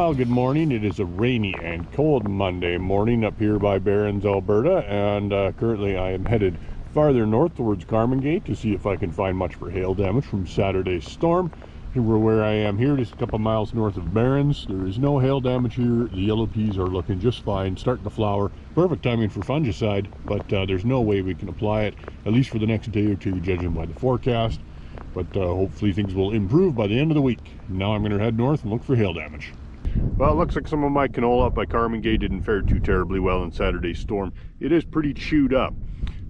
Well, good morning. It is a rainy and cold Monday morning up here by Barron's, Alberta, and currently I am headed farther north towards Carmen Gate to see if I can find much for hail damage from Saturday's storm. Here where I am here, just a couple miles north of Barron's. There is no hail damage here. The yellow peas are looking just fine, starting to flower. Perfect timing for fungicide, but there's no way we can apply it, at least for the next day or two, judging by the forecast. But hopefully things will improve by the end of the week. Now I'm going to head north and look for hail damage. Well, it looks like some of my canola up by Carmen Gate didn't fare too terribly well in Saturday's storm. It is pretty chewed up.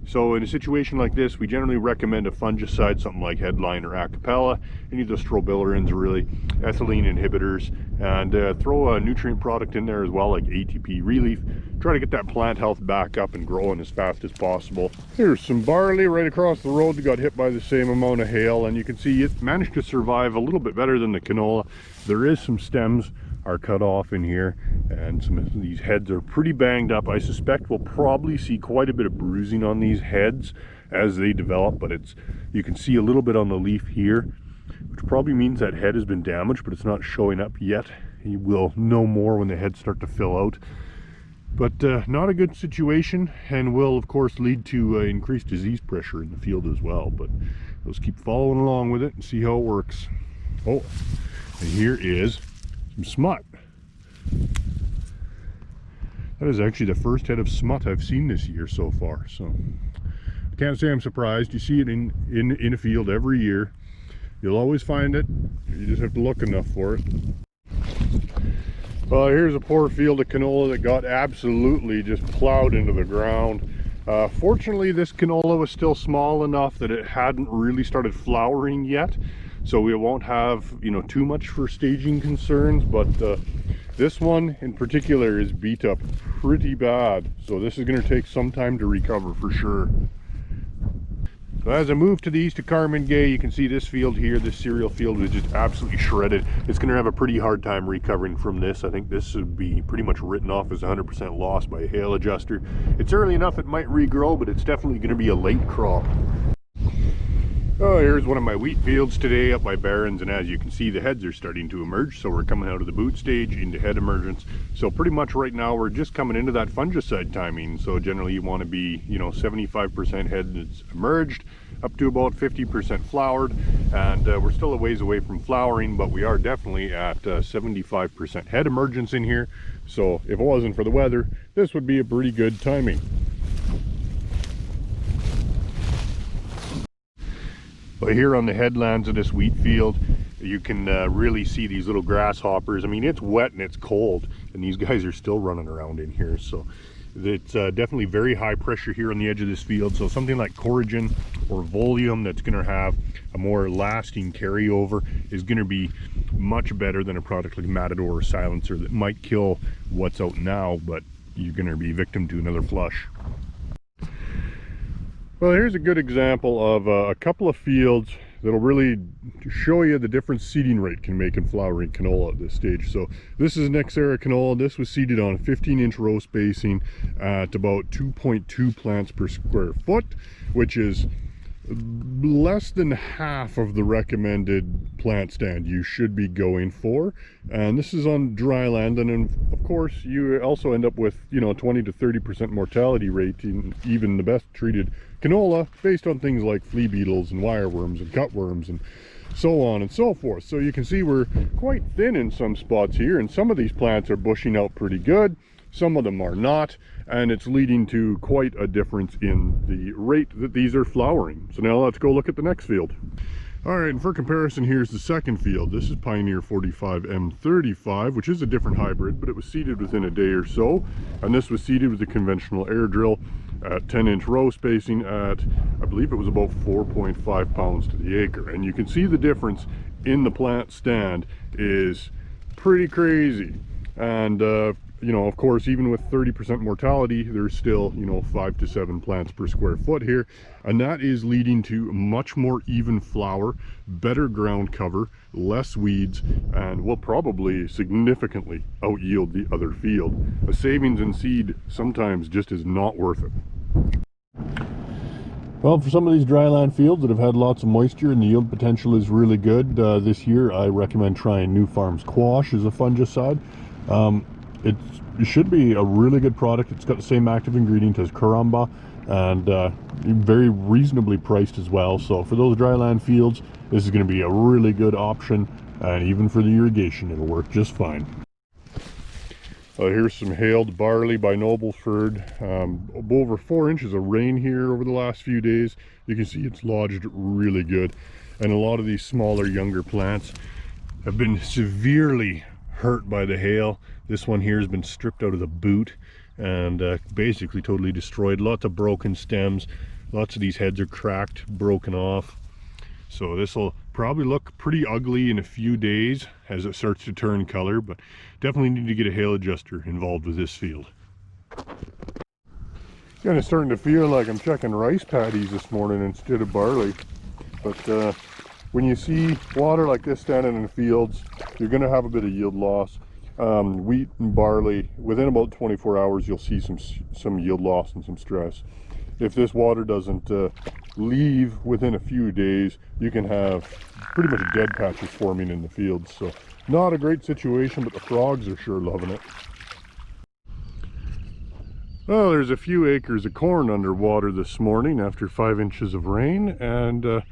So in a situation like this, we generally recommend a fungicide, something like Headline or Acapella, any of those strobilurins, really, ethylene inhibitors, and throw a nutrient product in there as well, like ATP Relief. Try to get that plant health back up and growing as fast as possible. Here's some barley right across the road that got hit by the same amount of hail, and you can see it managed to survive a little bit better than the canola. There is some stems are cut off in here, and some of these heads are pretty banged up. I suspect we'll probably see quite a bit of bruising on these heads as they develop, but you can see a little bit on the leaf here, which probably means that head has been damaged, but it's not showing up yet. You will know more when the heads start to fill out. But not a good situation, and will of course lead to increased disease pressure in the field as well. But let's keep following along with it and see how it works. Oh, and here is some smut. That is actually the first head of smut I've seen this year so far, so I can't say I'm surprised. You see it in a field every year. You'll always find it. You just have to look enough for it. Well, here's a poor field of canola that got absolutely just plowed into the ground. Fortunately, this canola was still small enough that it hadn't really started flowering yet, so we won't have, you know, too much for staging concerns. But this one in particular is beat up pretty bad, so this is going to take some time to recover for sure. So as I move to the east of Carmen Gate, you can see this field here, this cereal field, is just absolutely shredded. It's going to have a pretty hard time recovering from this. I think this would be pretty much written off as 100% loss by a hail adjuster. It's early enough it might regrow, but it's definitely going to be a late crop. Oh, here's one of my wheat fields today up by Barron's, and as you can see, the heads are starting to emerge, so we're coming out of the boot stage into head emergence. So pretty much right now we're just coming into that fungicide timing. So generally you want to be, you know, 75% head that's emerged up to about 50% flowered, and we're still a ways away from flowering, but we are definitely at 75% head emergence in here. So if it wasn't for the weather, this would be a pretty good timing. But here on the headlands of this wheat field, you can really see these little grasshoppers. I mean, it's wet and it's cold, and these guys are still running around in here. So it's definitely very high pressure here on the edge of this field. So something like Coragen or Volium that's going to have a more lasting carryover is going to be much better than a product like Matador or Silencer that might kill what's out now, but you're going to be victim to another flush. Well, here's a good example of a couple of fields that'll really show you the difference seeding rate can make in flowering canola at this stage. So this is Nexera canola. This was seeded on 15-inch row spacing at about 2.2 plants per square foot, which is less than half of the recommended plant stand you should be going for. And this is on dry land, and of course you also end up with, you know, 20 to 30% mortality rate in even the best treated canola, based on things like flea beetles and wireworms and cutworms and so on and so forth. So you can see we're quite thin in some spots here, and some of these plants are bushing out pretty good, some of them are not, and it's leading to quite a difference in the rate that these are flowering. So now let's go look at the next field. All right, and for comparison, here's the second field. This is Pioneer 45 M35, which is a different hybrid, but it was seeded within a day or so, and this was seeded with a conventional air drill at 10-inch row spacing at, I believe it was about 4.5 pounds to the acre. And you can see the difference in the plant stand is pretty crazy. And you know, of course, even with 30% mortality, there's still, you know, 5 to 7 plants per square foot here, and that is leading to much more even flower, better ground cover, less weeds, and will probably significantly out yield the other field. A savings in seed sometimes just is not worth it. Well, for some of these dryland fields that have had lots of moisture and the yield potential is really good, this year I recommend trying New Farm's Quash as a fungicide. It should be a really good product. It's got the same active ingredient as Karamba, and very reasonably priced as well. So for those dryland fields, this is going to be a really good option, and even for the irrigation, it'll work just fine. Here's some hailed barley by Nobleford. Over 4 inches of rain here over the last few days. You can see it's lodged really good, and a lot of these smaller, younger plants have been severely hurt by the hail. This one here has been stripped out of the boot and basically totally destroyed. Lots of broken stems. Lots of these heads are cracked, broken off. So this will probably look pretty ugly in a few days as it starts to turn color, but definitely need to get a hail adjuster involved with this field. Kind of starting to feel like I'm checking rice paddies this morning instead of barley. But when you see water like this standing in the fields, you're going to have a bit of yield loss. Wheat and barley, within about 24 hours, you'll see some yield loss and some stress. If this water doesn't leave within a few days, you can have pretty much dead patches forming in the fields. So not a great situation, but the frogs are sure loving it. Well, there's a few acres of corn underwater this morning after 5 inches of rain, and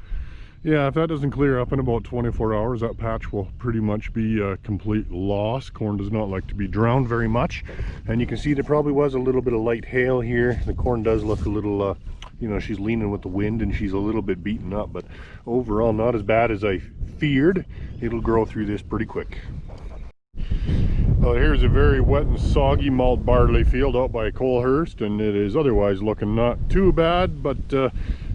yeah, if that doesn't clear up in about 24 hours, that patch will pretty much be a complete loss. Corn does not like to be drowned very much. And you can see there probably was a little bit of light hail here. The corn does look a little, you know, she's leaning with the wind and she's a little bit beaten up. But overall, not as bad as I feared. It'll grow through this pretty quick. Well, here's a very wet and soggy malt barley field out by Colehurst, and it is otherwise looking not too bad, but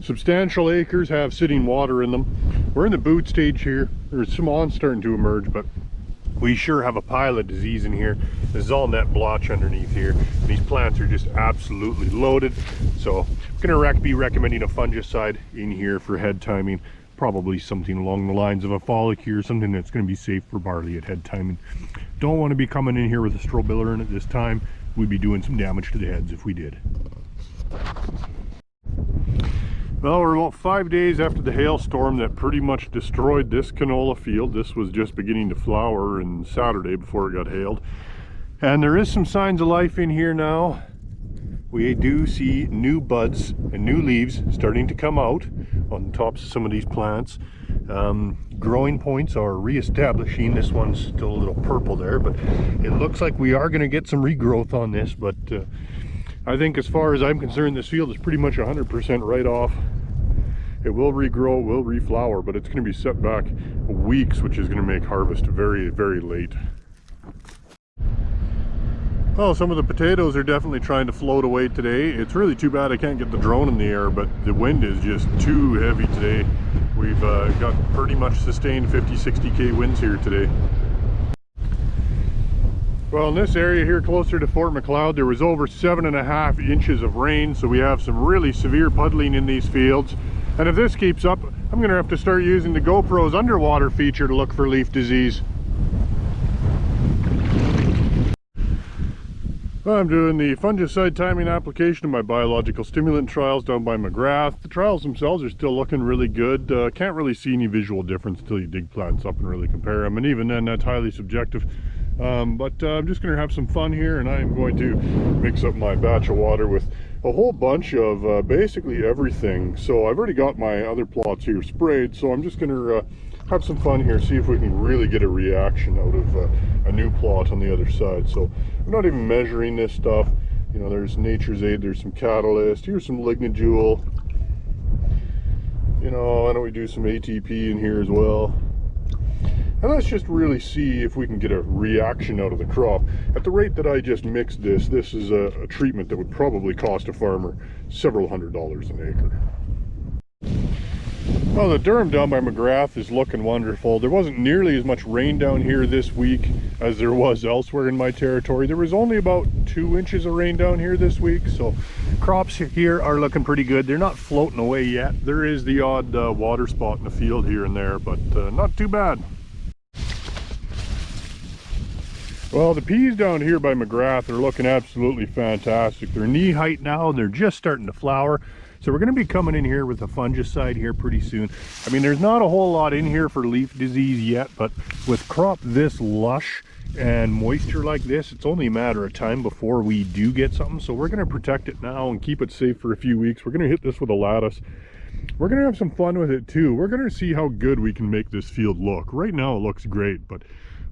substantial acres have sitting water in them. We're in the boot stage here. There's some awns starting to emerge, but we sure have a pile of disease in here. This is all net blotch underneath here. These plants are just absolutely loaded. So I'm going to be recommending a fungicide in here for head timing. Probably something along the lines of a follicule, something that's going to be safe for barley at head timing. Don't want to be coming in here with a strobilurin at this time. We'd be doing some damage to the heads if we did. Well, we're about 5 days after the hailstorm that pretty much destroyed this canola field. This was just beginning to flower on Saturday before it got hailed. And there is some signs of life in here now. We do see new buds and new leaves starting to come out on the tops of some of these plants. Growing points are re-establishing. This one's still a little purple there, but it looks like we are going to get some regrowth on this. But I think as far as I'm concerned, this field is pretty much 100% right off. It will regrow, it will reflower, but it's going to be set back weeks, which is going to make harvest very, very late. Well, some of the potatoes are definitely trying to float away today. It's really too bad I can't get the drone in the air, but the wind is just too heavy today. We've got pretty much sustained 50-60 winds here today. Well, in this area here closer to Fort Macleod, there was over 7.5 inches of rain, so we have some really severe puddling in these fields. And if this keeps up, I'm going to have to start using the GoPro's underwater feature to look for leaf disease. I'm doing the fungicide timing application of my biological stimulant trials down by Magrath. The trials themselves are still looking really good. Can't really see any visual difference until you dig plants up and really compare them, and even then that's highly subjective. But I'm just going to have some fun here, and I am going to mix up my batch of water with a whole bunch of basically everything. So I've already got my other plots here sprayed, so I'm just going to have some fun here, see if we can really get a reaction out of a new plot on the other side. So I'm not even measuring this stuff. You know, there's Nature's Aid, there's some Catalyst, here's some Lignajewel. You know, why don't we do some ATP in here as well? And let's just really see if we can get a reaction out of the crop. At the rate that I just mixed this, this is a treatment that would probably cost a farmer several $100s an acre. Well, the durum down by Magrath is looking wonderful. There wasn't nearly as much rain down here this week as there was elsewhere in my territory. There was only about 2 inches of rain down here this week, so crops here are looking pretty good. They're not floating away yet. There is the odd water spot in the field here and there, but not too bad. Well, the peas down here by Magrath are looking absolutely fantastic. They're knee height now and they're just starting to flower. So we're going to be coming in here with a fungicide here pretty soon. I mean, there's not a whole lot in here for leaf disease yet, but with crop this lush and moisture like this, it's only a matter of time before we do get something. So we're going to protect it now and keep it safe for a few weeks. We're going to hit this with a lattice. We're going to have some fun with it too. We're going to see how good we can make this field look. Right now it looks great, but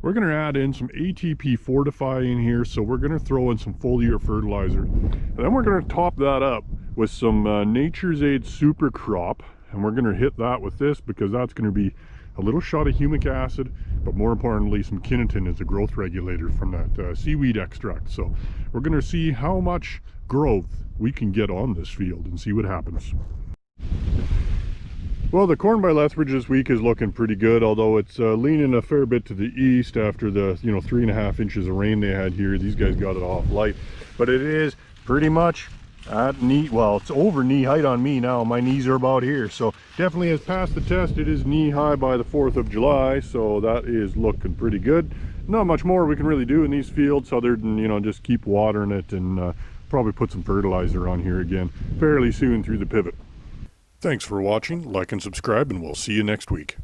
we're going to add in some ATP Fortify in here. So we're going to throw in some foliar fertilizer, and then we're going to top that up with some Nature's Aid Super Crop, and we're going to hit that with this because that's going to be a little shot of humic acid, but more importantly some kinetin as a growth regulator from that seaweed extract. So we're going to see how much growth we can get on this field and see what happens. Well, the corn by Lethbridge this week is looking pretty good, although it's leaning a fair bit to the east after the 3.5 inches of rain they had here. These guys got it off light, but it is pretty much at knee, well, it's over knee height on me now. My knees are about here, so definitely has passed the test. It is knee high by the 4th of July, so that is looking pretty good. Not much more we can really do in these fields other than just keep watering it and probably put some fertilizer on here again fairly soon through the pivot. Thanks for watching. Like and subscribe, and we'll see you next week.